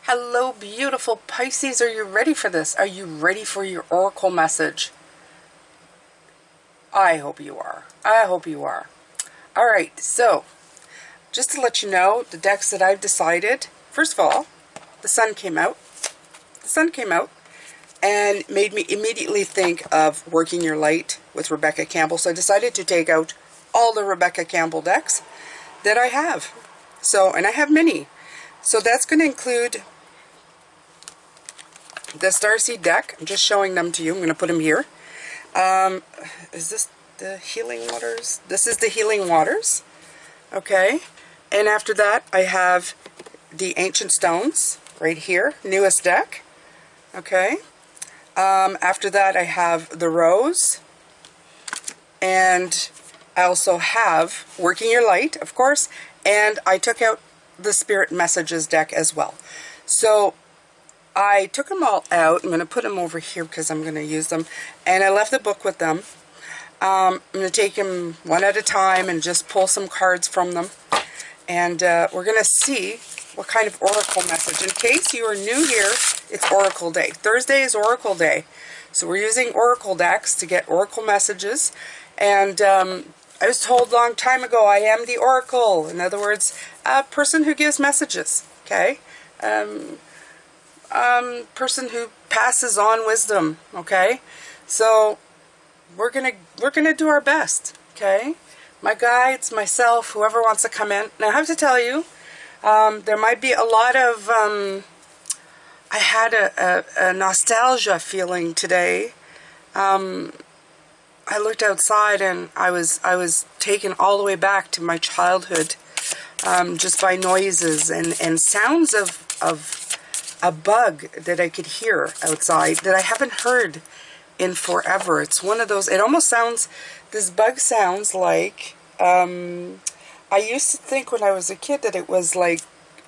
Hello, beautiful Pisces. Are you ready for this? Are you ready for your oracle message? I hope you are. I hope you are. All right, so just to let you know, the decks that I've decided, first of all, the sun came out. The sun came out and made me immediately think of Working Your Light with Rebecca Campbell. So I decided to take out all the Rebecca Campbell decks that I have. So, and I have many. So that's going to include the Starseed deck. I'm just showing them to you. I'm going to put them here. Is this the Healing Waters? This is the Healing Waters. Okay. And after that, I have the Ancient Stones right here. Newest deck. Okay. After that, I have the Rose. And I also have Working Your Light, of course. And I took out the Spirit Messages deck as well. So I took them all out. I'm going to put them over here because I'm going to use them. And I left the book with them. I'm going to take them one at a time and just pull some cards from them. And we're going to see what kind of oracle message. In case you are new here, it's Oracle Day. Thursday is Oracle Day. So we're using oracle decks to get oracle messages. And I was told a long time ago, I am the oracle. In other words, a person who gives messages. Okay? Person who passes on wisdom. Okay? So we're gonna do our best. Okay? My guides, myself, whoever wants to come in. Now I have to tell you, there might be a lot of I had a nostalgia feeling today. I looked outside and I was taken all the way back to my childhood, just by noises and sounds of a bug that I could hear outside that I haven't heard in forever. It's one of those, it almost sounds, this bug sounds like, I used to think when I was a kid that it was like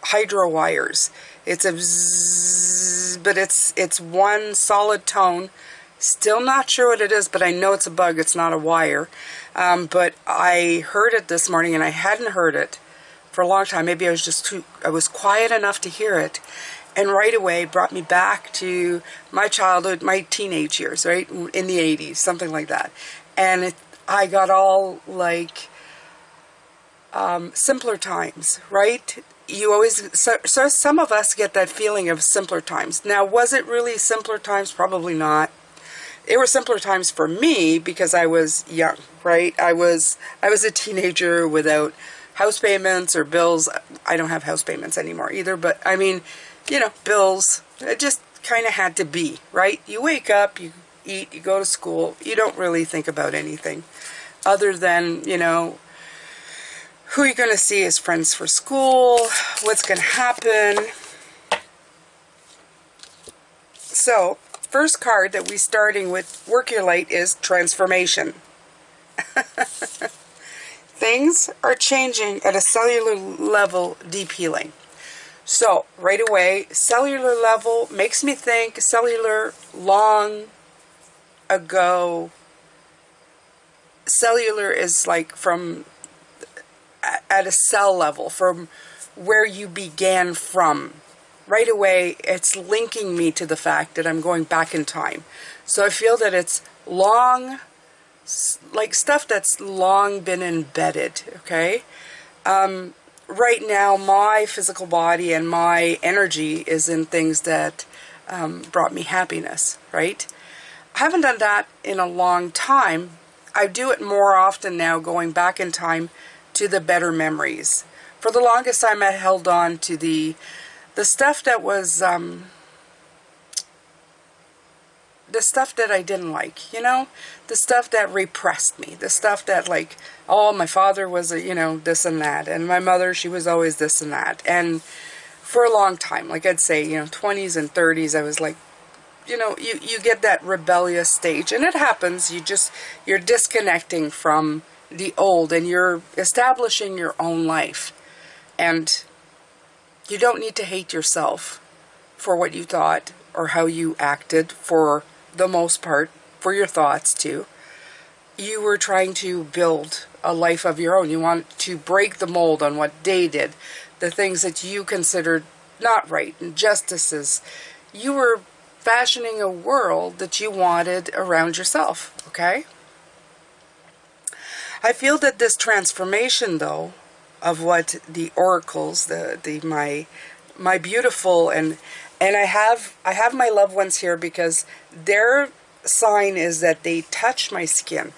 hydro wires. It's a bzzz, but it's one solid tone. Still not sure what it is, but I know it's a bug. It's not a wire. But I heard it this morning, and I hadn't heard it for a long time. Maybe I was just I was quiet enough to hear it. And right away brought me back to my childhood, my teenage years, right? In the 80s, something like that. And I got all like simpler times, right? You always, so some of us get that feeling of simpler times. Now, was it really simpler times? Probably not. It were simpler times for me because I was young, right? I was a teenager without house payments or bills. I don't have house payments anymore either, but I mean, you know, bills. It just kind of had to be, right? You wake up, you eat, you go to school. You don't really think about anything other than, you know, who you're going to see as friends for school, what's going to happen. So, first card that we're starting with Work Your Light is Transformation. Things are changing at a cellular level, deep healing. So, right away, cellular level makes me think cellular long ago. Cellular is like from at a cell level, from where you began from. Right away, it's linking me to the fact that I'm going back in time. So I feel that it's long, like stuff that's long been embedded, okay? Right now, my physical body and my energy is in things that brought me happiness, right? I haven't done that in a long time. I do it more often now, going back in time to the better memories. For the longest time, I held on to the stuff that was, the stuff that I didn't like, you know? The stuff that repressed me. The stuff that like, oh, my father was, you know, this and that. And my mother, she was always this and that. And for a long time, like I'd say, you know, 20s and 30s, I was like, you know, you get that rebellious stage. And it happens. You're disconnecting from the old and you're establishing your own life. And you don't need to hate yourself for what you thought or how you acted, for the most part, for your thoughts too. You were trying to build a life of your own. You want to break the mold on what they did, the things that you considered not right, injustices. You were fashioning a world that you wanted around yourself, okay? I feel that this transformation, though, of what the oracles, my beautiful, and I have my loved ones here because their sign is that they touch my skin.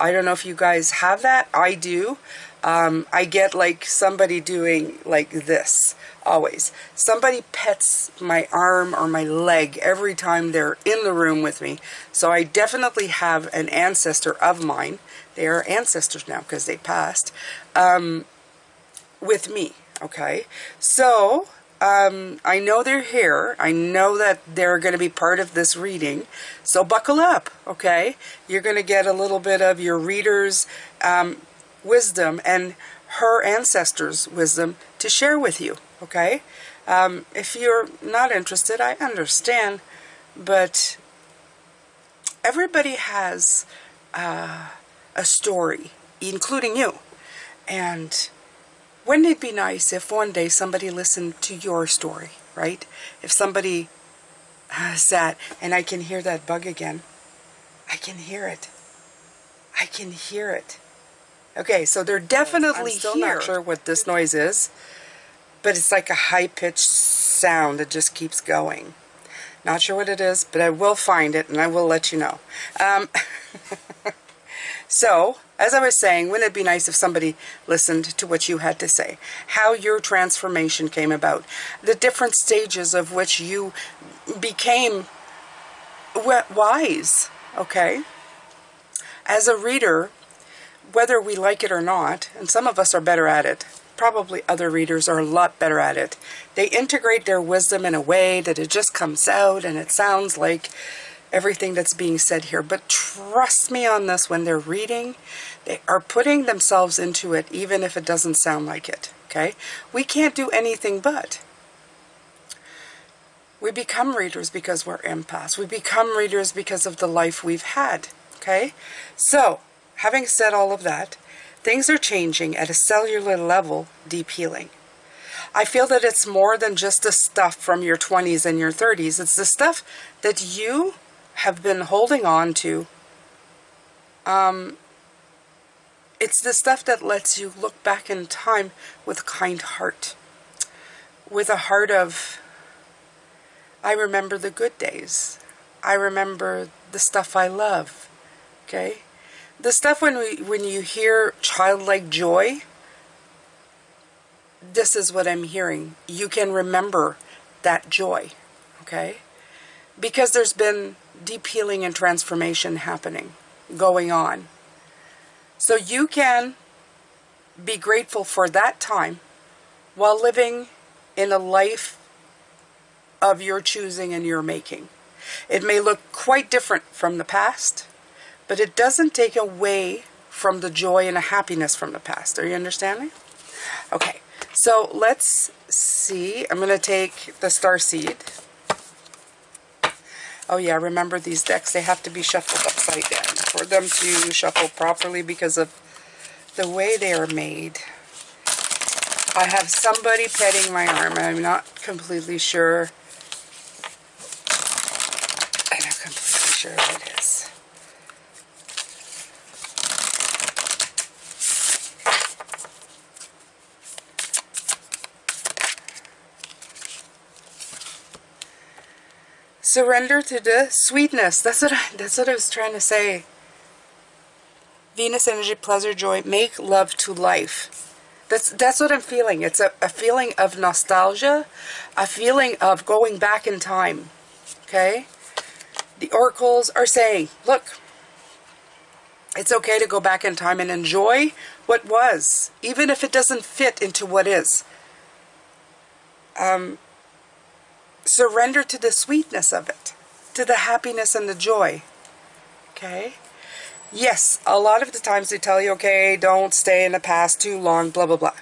I don't know if you guys have that. I do. I get like somebody doing like this always. Somebody pets my arm or my leg every time they're in the room with me. So I definitely have an ancestor of mine. They are ancestors now because they passed, with me, okay? So, I know they're here. I know that they're going to be part of this reading. So buckle up, okay? You're going to get a little bit of your reader's wisdom and her ancestors' wisdom to share with you, okay? If you're not interested, I understand, but everybody has a story, including you. And wouldn't it be nice if one day somebody listened to your story, right? If somebody sat, and I can hear that bug again. I can hear it. I can hear it. Okay, so they're definitely here. I'm still not sure what this noise is, but it's like a high-pitched sound that just keeps going. Not sure what it is, but I will find it, and I will let you know. So, as I was saying, wouldn't it be nice if somebody listened to what you had to say? How your transformation came about. The different stages of which you became wise, okay? As a reader, whether we like it or not, and some of us are better at it, probably other readers are a lot better at it. They integrate their wisdom in a way that it just comes out and it sounds like everything that's being said here. But trust me on this, when they're reading, they are putting themselves into it, even if it doesn't sound like it, okay? We can't do anything but. We become readers because we're empaths. We become readers because of the life we've had, okay? So, having said all of that, things are changing at a cellular level, deep healing. I feel that it's more than just the stuff from your 20s and your 30s. It's the stuff that you have been holding on to. It's the stuff that lets you look back in time with a kind heart. With a heart of, I remember the good days. I remember the stuff I love. Okay? The stuff when you hear childlike joy, this is what I'm hearing. You can remember that joy. Okay? Because there's been deep healing and transformation happening, going on. So you can be grateful for that time while living in a life of your choosing and your making. It may look quite different from the past, but it doesn't take away from the joy and the happiness from the past. Are you understanding? Okay, so let's see. I'm going to take the starseed. Oh yeah, remember these decks, they have to be shuffled upside down for them to shuffle properly because of the way they are made. I have somebody petting my arm, and I'm not completely sure. I'm not completely sure what it is. Surrender to the sweetness. That's what I was trying to say. Venus energy, pleasure, joy, make love to life. That's what I'm feeling. It's a feeling of nostalgia, a feeling of going back in time. Okay? The oracles are saying, look, it's okay to go back in time and enjoy what was, even if it doesn't fit into what is. Surrender to the sweetness of it, to the happiness and the joy. Okay? Yes, a lot of the times they tell you, okay, don't stay in the past too long, blah, blah, blah.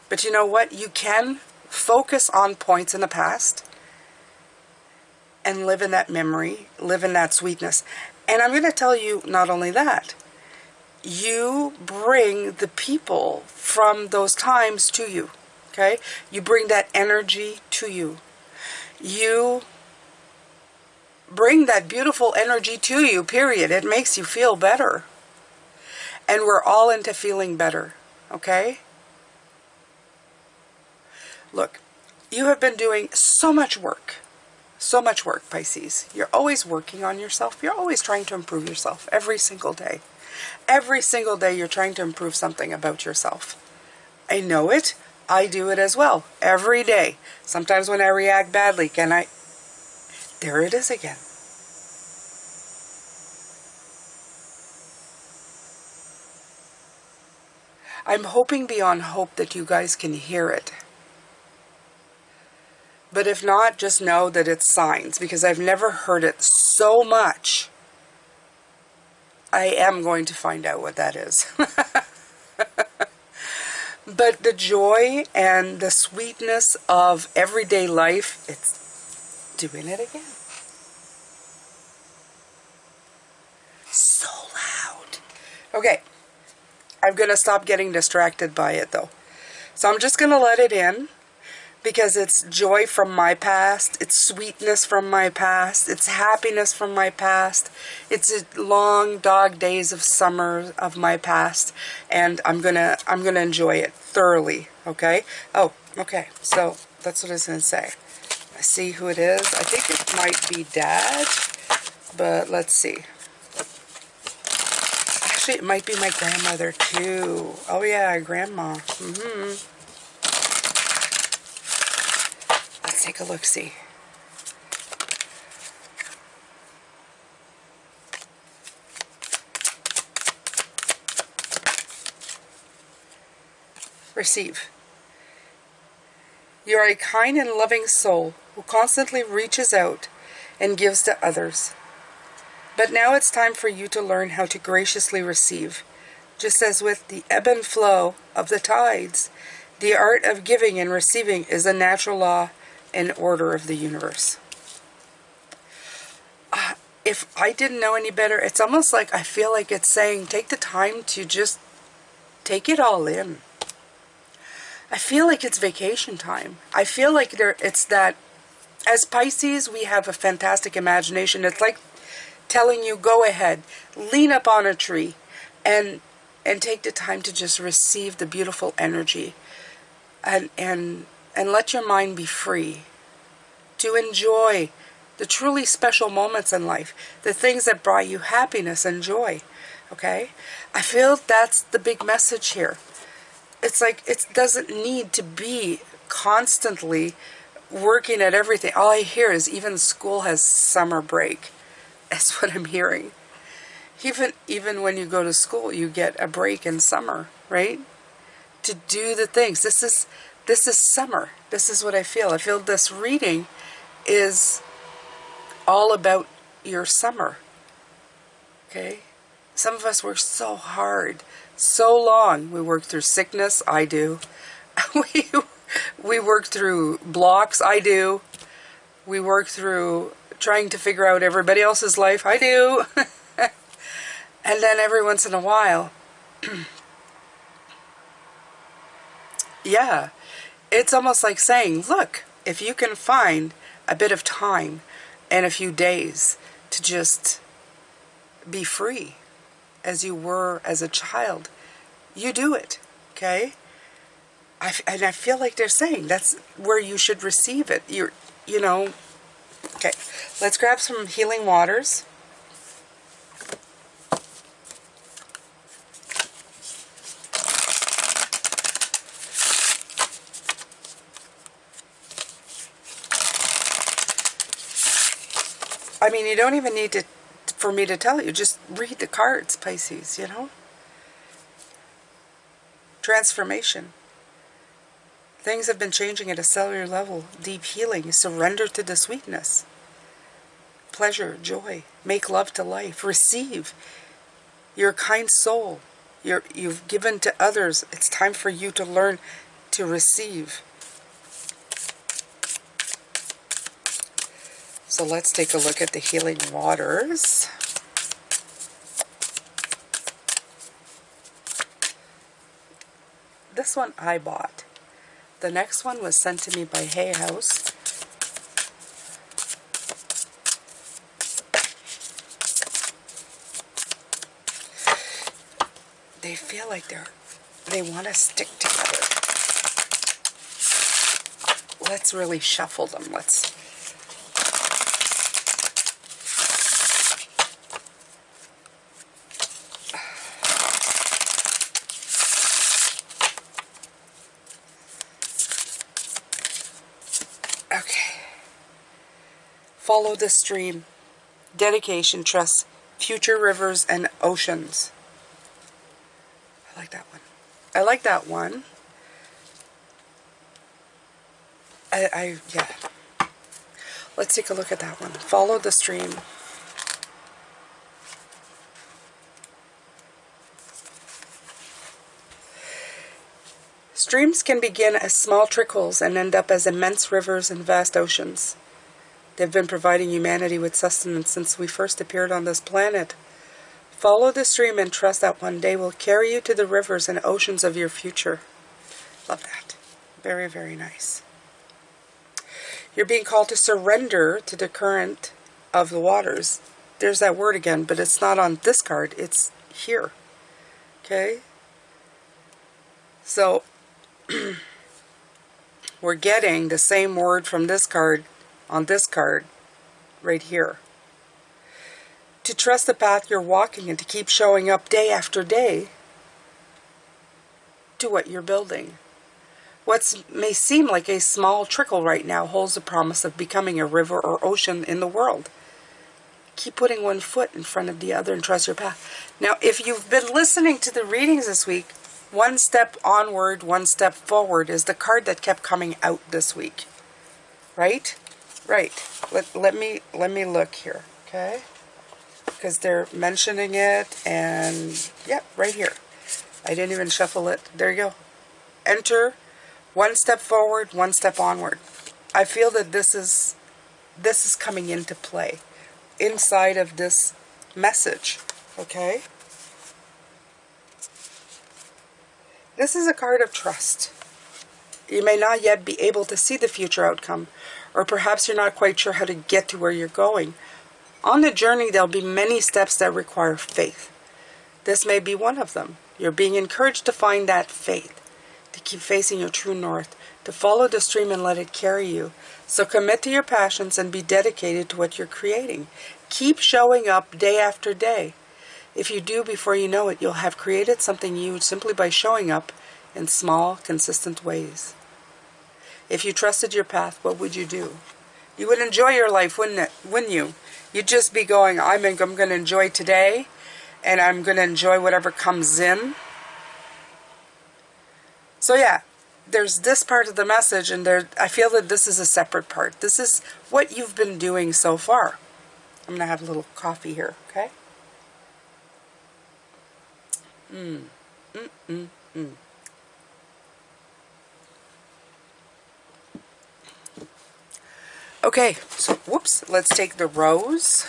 But you know what? You can focus on points in the past and live in that memory, live in that sweetness. And I'm going to tell you not only that, you bring the people from those times to you. Okay? You bring that energy to you. You bring that beautiful energy to you, period. It makes you feel better. And we're all into feeling better. Okay? Look, you have been doing so much work. So much work, Pisces. You're always working on yourself. You're always trying to improve yourself every single day. Every single day you're trying to improve something about yourself. I know it. I do it as well. Every day. Sometimes when I react badly, there it is again. I'm hoping beyond hope that you guys can hear it. But if not, just know that it's signs, because I've never heard it so much. I am going to find out what that is. But the joy and the sweetness of everyday life, it's doing it again. So loud. Okay, I'm going to stop getting distracted by it though. So I'm just going to let it in, because it's joy from my past, it's sweetness from my past, it's happiness from my past, it's long dog days of summer of my past, and I'm gonna enjoy it thoroughly. Okay? Oh, okay. So that's what I was gonna say. I see who it is. I think it might be Dad, but let's see. Actually, it might be my grandmother too. Oh yeah, Grandma. Let's take a look-see. Receive. You are a kind and loving soul who constantly reaches out and gives to others. But now it's time for you to learn how to graciously receive. Just as with the ebb and flow of the tides, the art of giving and receiving is a natural law and order of the universe. If I didn't know any better, it's almost like I feel like it's saying, take the time to just take it all in. I feel like it's vacation time. I feel like it's that, as Pisces, we have a fantastic imagination. It's like telling you, go ahead, lean up on a tree, and take the time to just receive the beautiful energy, and let your mind be free to enjoy the truly special moments in life, the things that brought you happiness and joy. Okay? I feel that's the big message here. It's like it doesn't need to be constantly working at everything. All I hear is even school has summer break. That's what I'm hearing. Even when you go to school, you get a break in summer, right? To do the things. This is summer. This is what I feel. I feel this reading is all about your summer. Okay? Some of us work so hard, so long. We work through sickness. I do. We work through blocks. I do. We work through trying to figure out everybody else's life. I do. And then every once in a while, yeah, it's almost like saying, look, if you can find a bit of time and a few days to just be free as you were as a child, you do it, okay? And I feel like they're saying that's where you should receive it. You know, okay, let's grab some healing waters. I mean, you don't even need for me to tell you. Just read the cards, Pisces, you know? Transformation. Things have been changing at a cellular level. Deep healing. Surrender to the sweetness. Pleasure, joy. Make love to life. Receive. You're a kind soul. You've given to others. It's time for you to learn to receive. So let's take a look at the healing waters. This one I bought. The next one was sent to me by Hay House. They feel like they want to stick together. Let's really shuffle them. Let's... Okay. Follow the stream. Dedication, trust, future rivers and oceans. I like that one. I like that one. Yeah. Let's take a look at that one. Follow the stream. Streams can begin as small trickles and end up as immense rivers and vast oceans. They've been providing humanity with sustenance since we first appeared on this planet. Follow the stream and trust that one day will carry you to the rivers and oceans of your future. Love that. Very, very nice. You're being called to surrender to the current of the waters. There's that word again, but it's not on this card. It's here. Okay? So, we're getting the same word from this card on this card right here. To trust the path you're walking and to keep showing up day after day to what you're building. What may seem like a small trickle right now holds the promise of becoming a river or ocean in the world. Keep putting one foot in front of the other and trust your path. Now, if you've been listening to the readings this week, one step onward, one step forward is the card that kept coming out this week. Right? Right. Let me look here, okay? Because they're mentioning it, and yeah, right here. I didn't even shuffle it. There you go. Enter. One step forward, one step onward. I feel that this is coming into play inside of this message, okay? This is a card of trust. You may not yet be able to see the future outcome, or perhaps you're not quite sure how to get to where you're going. On the journey, there'll be many steps that require faith. This may be one of them. You're being encouraged to find that faith, to keep facing your true north, to follow the stream and let it carry you. So commit to your passions and be dedicated to what you're creating. Keep showing up day after day. If you do, before you know it, you'll have created something huge simply by showing up in small, consistent ways. If you trusted your path, what would you do? You would enjoy your life, wouldn't you? You'd just be going, I'm going to enjoy today, and I'm going to enjoy whatever comes in. So yeah, there's this part of the message, and I feel that this is a separate part. This is what you've been doing so far. I'm going to have a little coffee here, okay? Okay, so whoops, let's take the rose.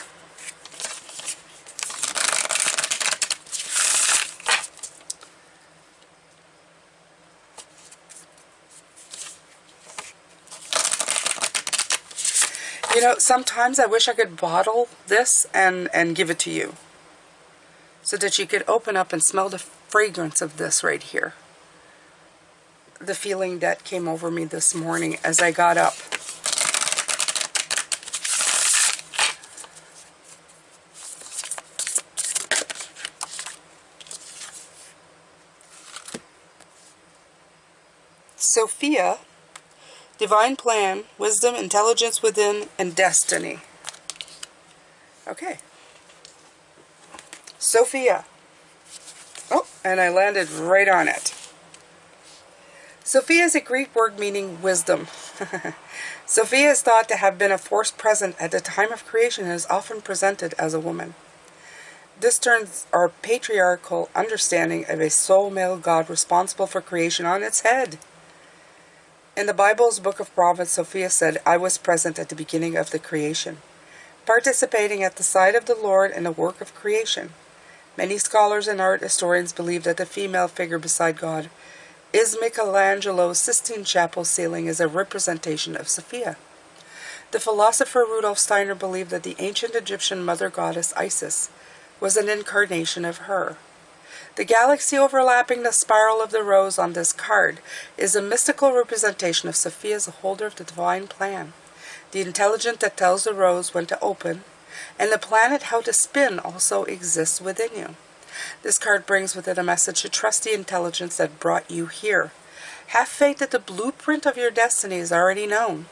You know, sometimes I wish I could bottle this and give it to you, so that you could open up and smell the fragrance of this right here. The feeling that came over me this morning as I got up. Sophia, divine plan, wisdom, intelligence within, and destiny. Okay. Sophia. Oh, and I landed right on it. Sophia is a Greek word meaning wisdom. Sophia is thought to have been a force present at the time of creation and is often presented as a woman. This turns our patriarchal understanding of a sole male god responsible for creation on its head. In the Bible's Book of Proverbs, Sophia said, I was present at the beginning of the creation, participating at the side of the Lord in the work of creation. Many scholars and art historians believe that the female figure beside God is Michelangelo's Sistine Chapel ceiling is a representation of Sophia. The philosopher Rudolf Steiner believed that the ancient Egyptian mother goddess Isis was an incarnation of her. The galaxy overlapping the spiral of the rose on this card is a mystical representation of Sophia as the holder of the divine plan, the intelligence that tells the rose when to open, and the planet how to spin also exists within you. This card brings with it a message to trust the intelligence that brought you here. Have faith that the blueprint of your destiny is already known.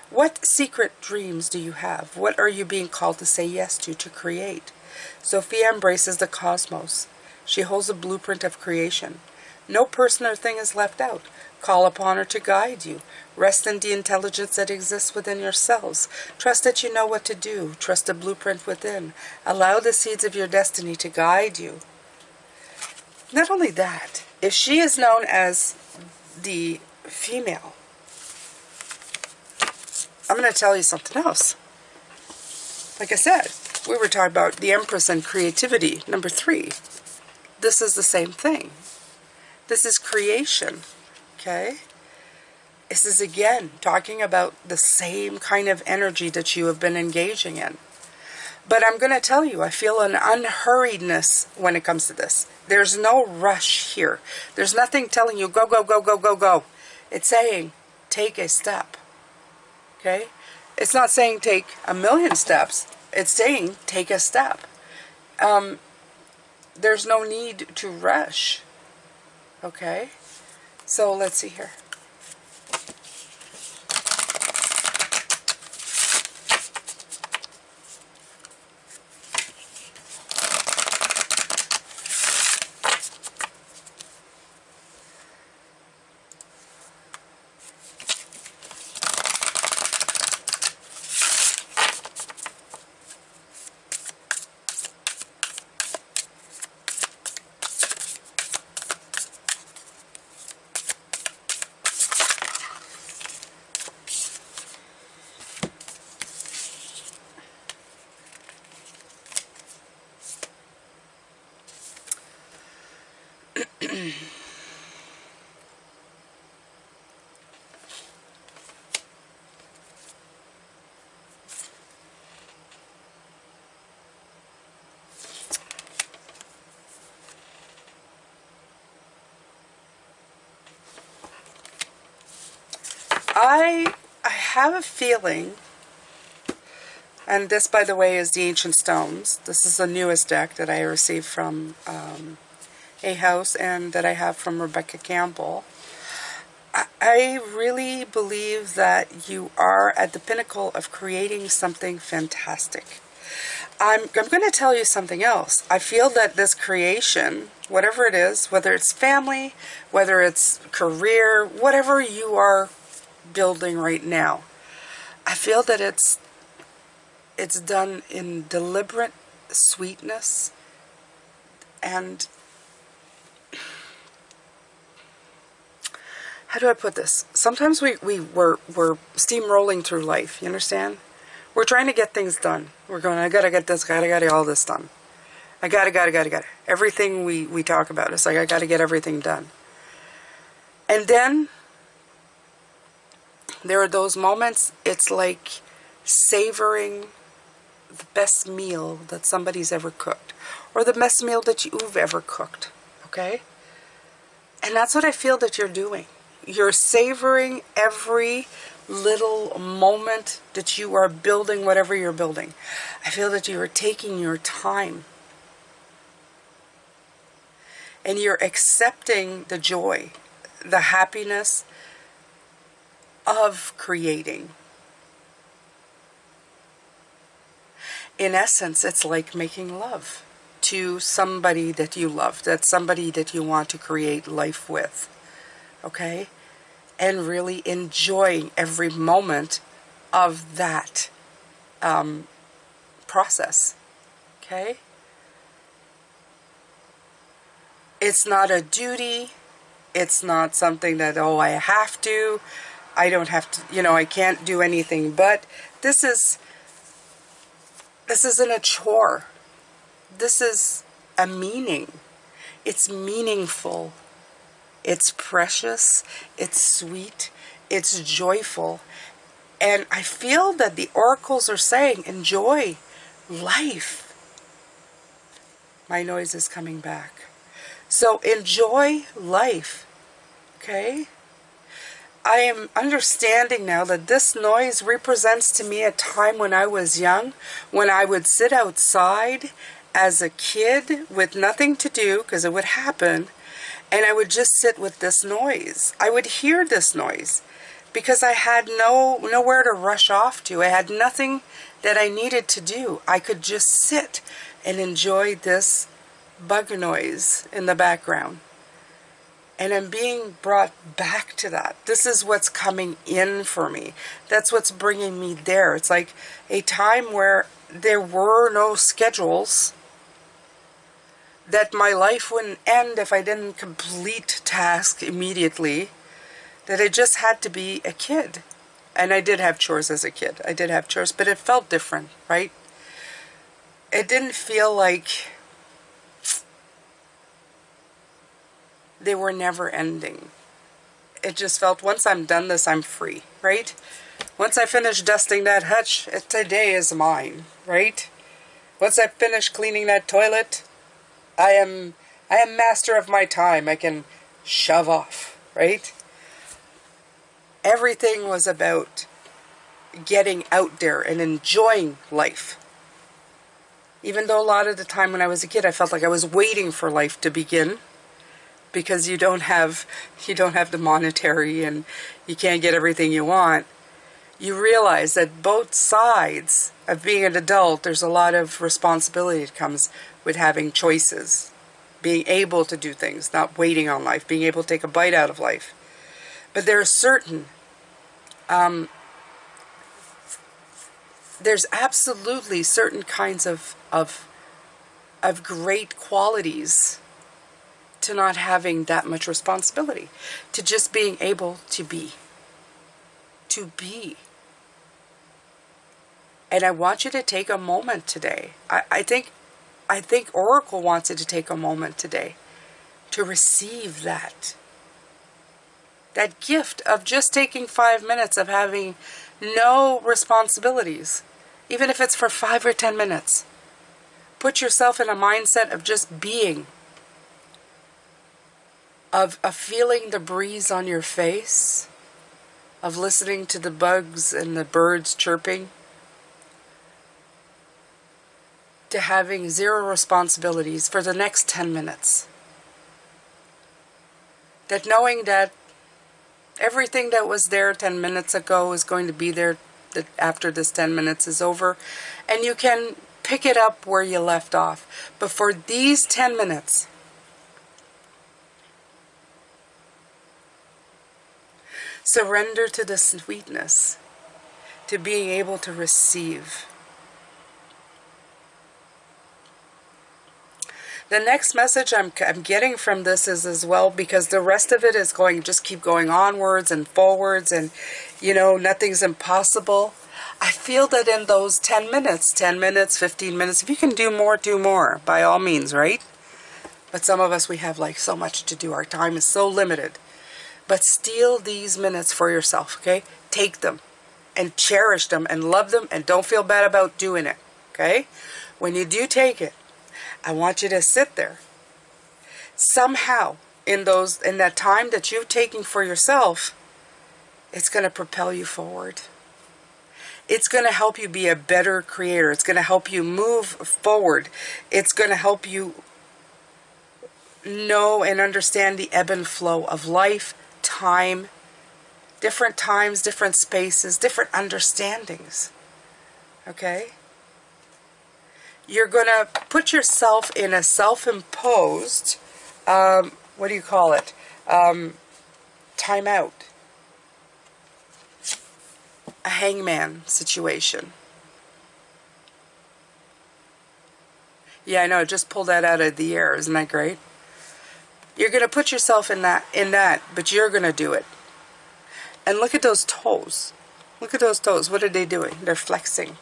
What secret dreams do you have? What are you being called to say yes to create? Sophia embraces the cosmos. She holds the blueprint of creation. No person or thing is left out. Call upon her to guide you. Rest in the intelligence that exists within yourselves. Trust that you know what to do. Trust the blueprint within. Allow the seeds of your destiny to guide you. Not only that, if she is known as the female, I'm going to tell you something else. Like I said, we were talking about the Empress and creativity, number 3. This is the same thing. This is creation, okay? This is, again, talking about the same kind of energy that you have been engaging in. But I'm going to tell you, I feel an unhurriedness when it comes to this. There's no rush here. There's nothing telling you, go, go, go, go, go, go. It's saying, take a step, okay? It's not saying take 1,000,000 steps. It's saying take a step. There's no need to rush. Okay? So let's see here. I have a feeling, and this, by the way, is the Ancient Stones. This is the newest deck that I received from A House and that I have from Rebecca Campbell. I really believe that you are at the pinnacle of creating something fantastic. I'm going to tell you something else. I feel that this creation, whatever it is, whether it's family, whether it's career, whatever you are building right now, I feel that it's done in deliberate sweetness, and how do I put this? Sometimes we're steamrolling through life, you understand? We're trying to get things done. We're going, I gotta get this, gotta get all this done. I gotta. Everything we talk about, it's like I gotta get everything done. And then there are those moments, it's like savoring the best meal that somebody's ever cooked, or the best meal that you've ever cooked, okay? And that's what I feel that you're doing. You're savoring every little moment that you are building whatever you're building. I feel that you are taking your time, and you're accepting the joy, the happiness of creating. In essence, it's like making love to somebody that you love, that's somebody that you want to create life with, okay? And really enjoying every moment of that process, okay? It's not a duty. It's not something that, oh, I have to. I don't have to, I can't do anything. But this isn't a chore. This is a meaning. It's meaningful. It's precious, it's sweet, it's joyful. And I feel that the oracles are saying, enjoy life. My noise is coming back. So enjoy life, okay? I am understanding now that this noise represents to me a time when I was young, when I would sit outside as a kid with nothing to do, because it would happen, and I would just sit with this noise. I would hear this noise because I had nowhere to rush off to. I had nothing that I needed to do. I could just sit and enjoy this bug noise in the background. And I'm being brought back to that. This is what's coming in for me. That's what's bringing me there. It's like a time where there were no schedules, that my life wouldn't end if I didn't complete task immediately, that I just had to be a kid. And I did have chores as a kid. I did have chores, but it felt different, right? It didn't feel like they were never ending. It just felt, once I'm done this, I'm free, right? Once I finish dusting that hutch, today is mine, right? Once I finish cleaning that toilet, I am master of my time. I can shove off, right? Everything was about getting out there and enjoying life. Even though a lot of the time when I was a kid, I felt like I was waiting for life to begin, because you don't have the monetary and you can't get everything you want. You realize that both sides of being an adult, there's a lot of responsibility that comes with having choices, being able to do things, not waiting on life, being able to take a bite out of life. But there are certain, there's absolutely certain kinds of great qualities to not having that much responsibility, to just being able to be. And I want you to take a moment today. I think Oracle wants you to take a moment today to receive that gift of just taking 5 minutes of having no responsibilities, even if it's for 5 or 10 minutes. Put yourself in a mindset of just being, of feeling the breeze on your face, of listening to the bugs and the birds chirping, to having zero responsibilities for the next 10 minutes. That knowing that everything that was there 10 minutes ago is going to be there after this 10 minutes is over, and you can pick it up where you left off. But for these 10 minutes, surrender to the sweetness, to being able to receive. The next message I'm getting from this is as well, because the rest of it is going, just keep going onwards and forwards, and nothing's impossible. I feel that in those 10 minutes, 15 minutes, if you can do more, by all means, right? But some of us, we have like so much to do. Our time is so limited. But steal these minutes for yourself, okay? Take them and cherish them and love them, and don't feel bad about doing it, okay? When you do take it, I want you to sit there. Somehow, in that time that you're taking for yourself, it's going to propel you forward. It's going to help you be a better creator. It's going to help you move forward. It's going to help you know and understand the ebb and flow of life, time, different times, different spaces, different understandings. Okay? You're going to put yourself in a self-imposed, what do you call it? Time out. A hangman situation. Yeah, I know, I just pulled that out of the air. Isn't that great? You're going to put yourself in that, but you're going to do it. And look at those toes. Look at those toes. What are they doing? They're flexing.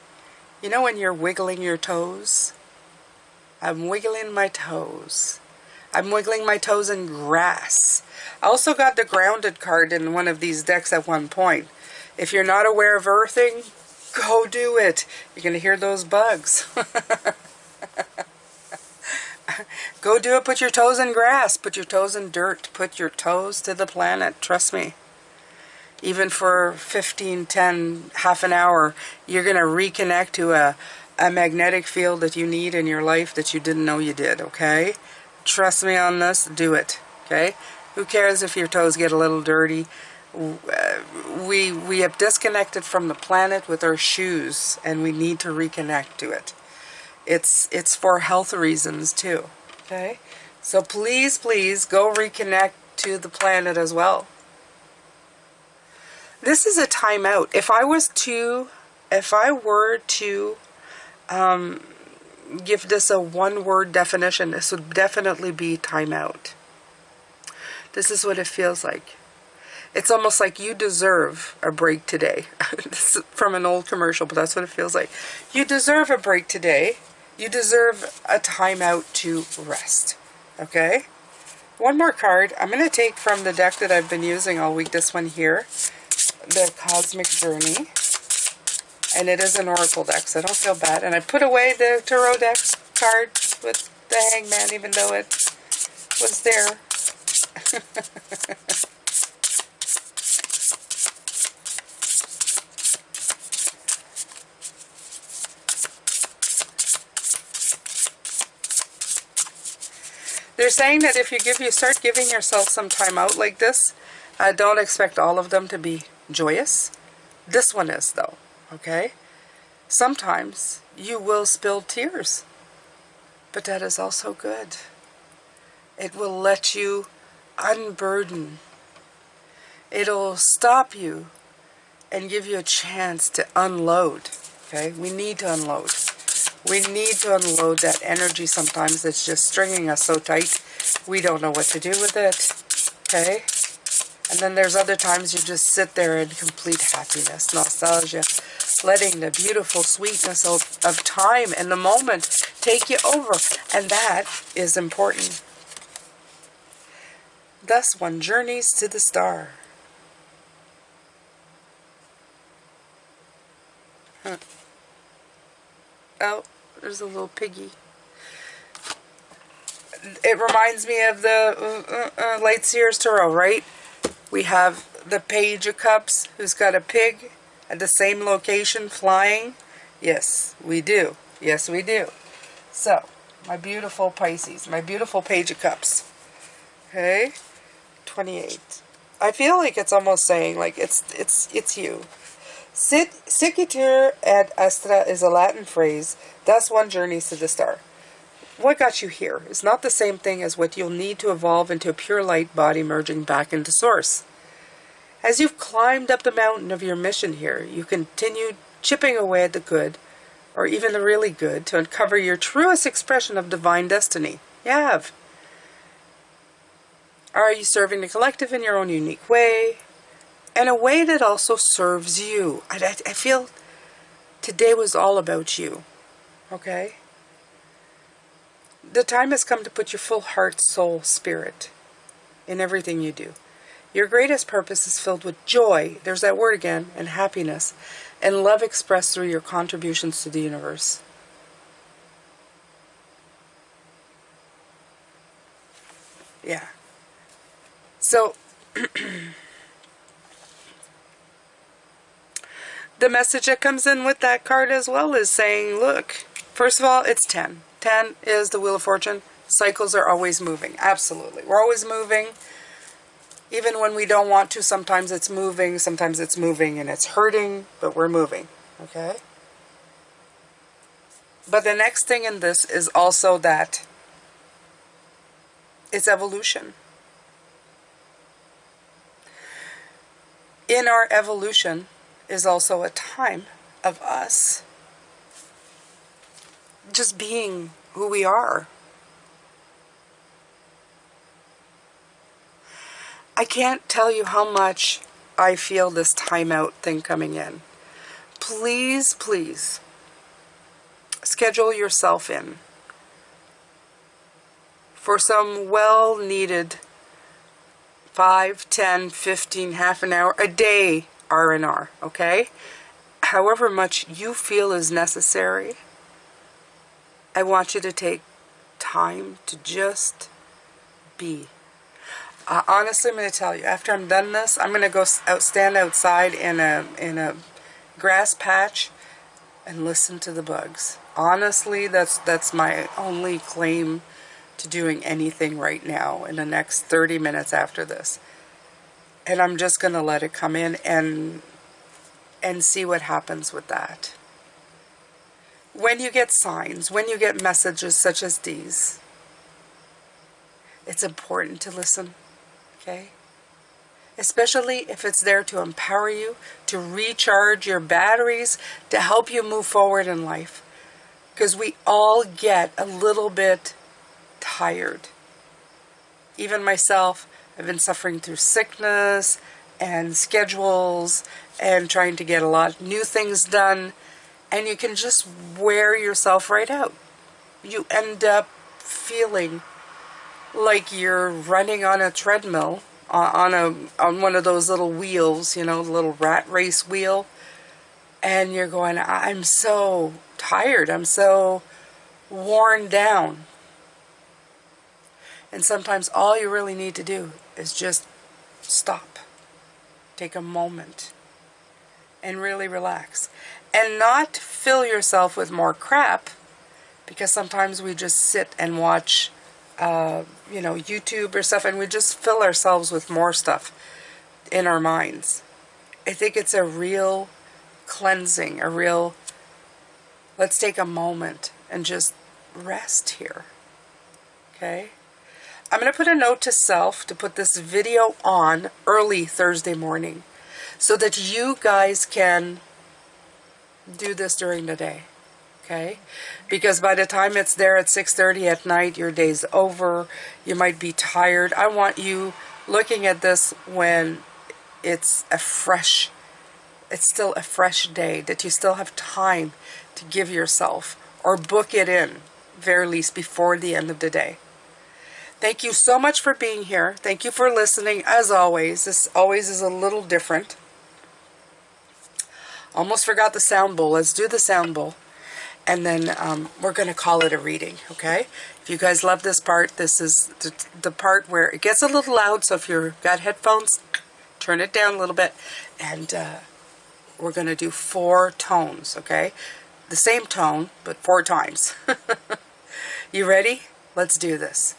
You know when you're wiggling your toes? I'm wiggling my toes. I'm wiggling my toes in grass. I also got the grounded card in one of these decks at one point. If you're not aware of earthing, go do it. You're going to hear those bugs. Go do it. Put your toes in grass. Put your toes in dirt. Put your toes to the planet. Trust me. Even for 15, 10, half an hour, you're going to reconnect to a magnetic field that you need in your life that you didn't know you did, okay? Trust me on this. Do it, okay? Who cares if your toes get a little dirty? We have disconnected from the planet with our shoes, and we need to reconnect to it. It's for health reasons too, okay? So please, please go reconnect to the planet as well. This is a timeout. If I were to give this a one-word definition, this would definitely be timeout. This is what it feels like. It's almost like you deserve a break today. This is from an old commercial, but that's what it feels like. You deserve a break today. You deserve a timeout to rest. Okay? One more card. I'm going to take from the deck that I've been using all week, this one here. The Cosmic Journey, and it is an oracle deck, so I don't feel bad. And I put away the tarot deck card with the Hangman, even though it was there. They're saying that if you start giving yourself some time out like this, don't expect all of them to be joyous. This one is, though, okay? Sometimes you will spill tears, but that is also good. It will let you unburden. It'll stop you and give you a chance to unload, okay? We need to unload. We need to unload that energy sometimes that's just stringing us so tight we don't know what to do with it, okay? And then there's other times you just sit there in complete happiness, nostalgia, letting the beautiful sweetness of time and the moment take you over. And that is important. Thus one journeys to the star. Huh. Oh, there's a little piggy. It reminds me of the Light Seers Tarot, right? We have the Page of Cups who's got a pig at the same location flying. Yes, we do. Yes, we do. So, my beautiful Pisces, my beautiful Page of Cups. Okay? 28. I feel like it's almost saying, like, it's you. Sigitur ad astra is a Latin phrase, thus one journeys to the star. What got you here is not the same thing as what you'll need to evolve into a pure light body merging back into source. As you've climbed up the mountain of your mission here, you continue chipping away at the good, or even the really good, to uncover your truest expression of divine destiny. You have. Are you serving the collective in your own unique way? In a way that also serves you. I feel today was all about you. Okay? The time has come to put your full heart, soul, spirit in everything you do. Your greatest purpose is filled with joy, there's that word again, and happiness, and love expressed through your contributions to the universe. Yeah. So, the message that comes in with that card as well is saying, look, first of all, it's 10. 10 is the Wheel of Fortune. Cycles are always moving. Absolutely. We're always moving. Even when we don't want to, sometimes it's moving and it's hurting, but we're moving. Okay? But the next thing in this is also that it's evolution. In our evolution is also a time of us just being who we are. I can't tell you how much I feel this timeout thing coming in. Please, please, schedule yourself in for some well-needed 5, 10, 15, half an hour, a day R&R, okay? However much you feel is necessary, I want you to take time to just be. Honestly, I'm going to tell you, after I'm done this, I'm going to go stand outside in a grass patch and listen to the bugs. Honestly, that's my only claim to doing anything right now in the next 30 minutes after this. And I'm just going to let it come in and see what happens with that. When you get signs, when you get messages such as these, it's important to listen, okay? Especially if it's there to empower you, to recharge your batteries, to help you move forward in life. Because we all get a little bit tired. Even myself, I've been suffering through sickness and schedules and trying to get a lot of new things done. And you can just wear yourself right out. You end up feeling like you're running on a treadmill, on one of those little wheels, you know, the little rat race wheel. And you're going, I'm so tired. I'm so worn down. And sometimes all you really need to do is just stop. Take a moment. And really relax. And not fill yourself with more crap. Because sometimes we just sit and watch, YouTube or stuff. And we just fill ourselves with more stuff in our minds. I think it's a real cleansing. Let's take a moment and just rest here. Okay? I'm going to put a note to self to put this video on early Thursday morning so that you guys can do this during the day, okay? Because by the time it's there at 6:30 at night, your day's over, you might be tired. I want you looking at this when it's still a fresh day, that you still have time to give yourself or book it in, very least before the end of the day. Thank you so much for being here. Thank you for listening. As always, this always is a little different. Almost forgot the sound bowl. Let's do the sound bowl. And then we're going to call it a reading, okay? If you guys love this part, this is the part where it gets a little loud. So if you've got headphones, turn it down a little bit. And we're going to do 4 tones, okay? The same tone, but 4 times. You ready? Let's do this.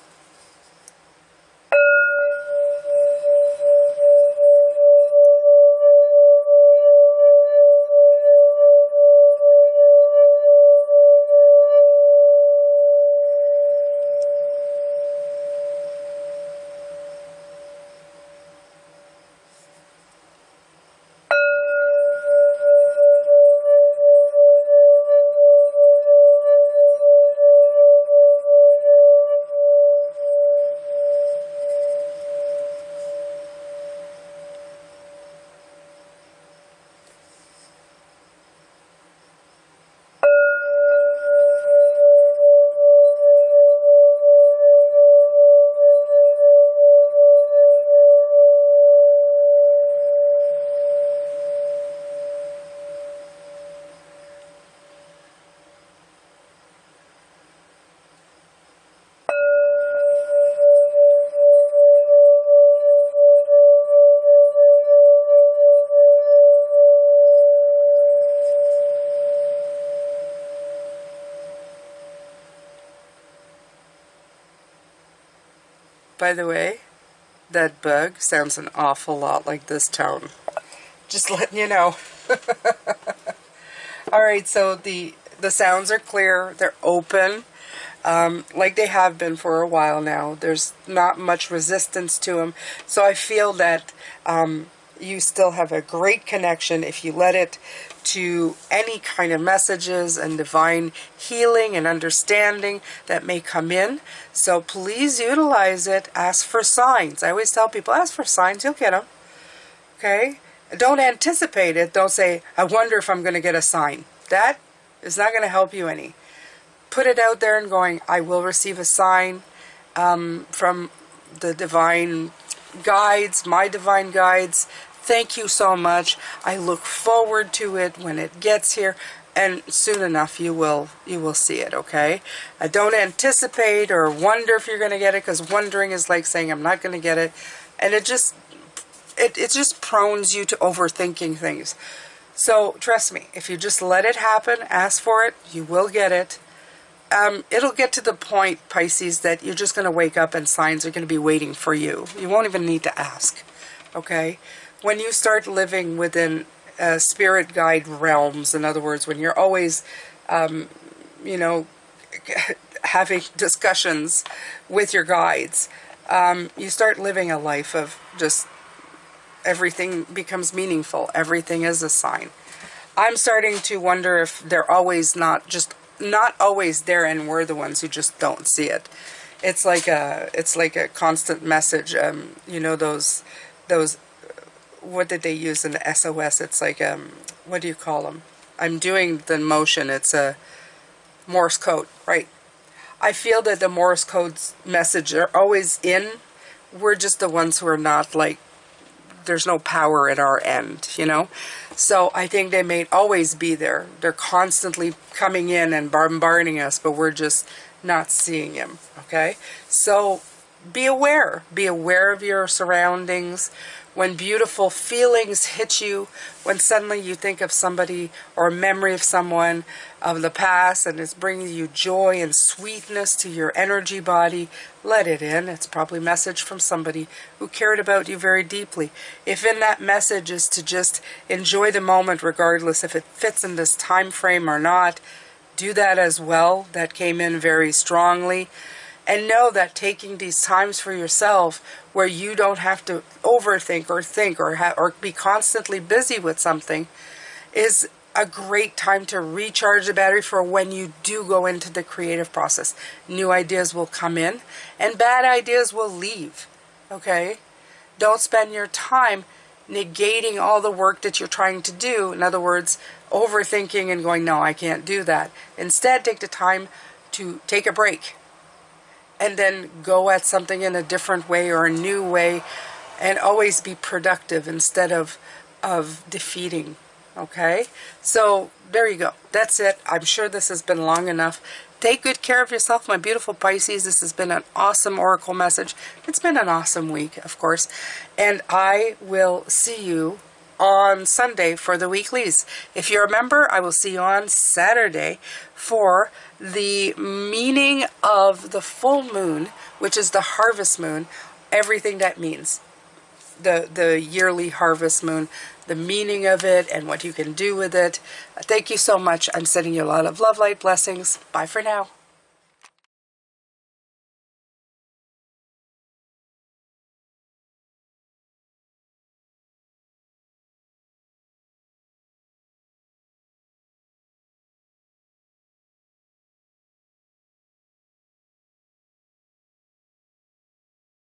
By the way, that bug sounds an awful lot like this tone. Just letting you know. Alright, so the sounds are clear. They're open. Like they have been for a while now. There's not much resistance to them. So I feel that you still have a great connection if you let it to any kind of messages and divine healing and understanding that may come in. So please utilize it. Ask for signs. I always tell people, ask for signs, you'll get them. Okay? Don't anticipate it. Don't say, I wonder if I'm going to get a sign. That is not going to help you any. Put it out there and going, I will receive a sign, from the divine guides, my divine guides. Thank you so much. I look forward to it when it gets here, and soon enough you will see it, okay? I don't anticipate or wonder if you're going to get it, because wondering is like saying I'm not going to get it, and it just prones you to overthinking things. So trust me, if you just let it happen, ask for it, you will get it. It'll get to the point, Pisces, that you're just going to wake up and signs are going to be waiting for you. You won't even need to ask, okay? When you start living within spirit guide realms, in other words, when you're always, you know, having discussions with your guides, you start living a life of just everything becomes meaningful. Everything is a sign. I'm starting to wonder if they're always not always there, and we're the ones who just don't see it. It's like a constant message. You know, those what did they use in the SOS? It's like what do you call them? I'm doing the motion. It's a Morse code, right? I feel that the Morse code's message are always in. We're just the ones who are not, like, there's no power at our end, you know? So I think they may always be there. They're constantly coming in and bombarding us, but we're just not seeing him, okay? So be aware. Be aware of your surroundings. When beautiful feelings hit you, when suddenly you think of somebody or a memory of someone of the past and it's bringing you joy and sweetness to your energy body, let it in. It's probably a message from somebody who cared about you very deeply. If in that message is to just enjoy the moment regardless if it fits in this time frame or not, do that as well. That came in very strongly. And know that taking these times for yourself where you don't have to overthink or think or be constantly busy with something is a great time to recharge the battery for when you do go into the creative process. New ideas will come in and bad ideas will leave, okay? Don't spend your time negating all the work that you're trying to do. In other words, overthinking and going, no, I can't do that. Instead, take the time to take a break and then go at something in a different way or a new way, and always be productive instead of defeating, okay? So there you go. That's it. I'm sure this has been long enough. Take good care of yourself, my beautiful Pisces. This has been an awesome oracle message. It's been an awesome week, of course. And I will see you on Sunday for the weeklies. If you're a member, I will see you on Saturday for the meaning of the full moon, which is the harvest moon, everything that means. The yearly harvest moon, the meaning of it, and what you can do with it. Thank you so much. I'm sending you a lot of love, light, blessings. Bye for now.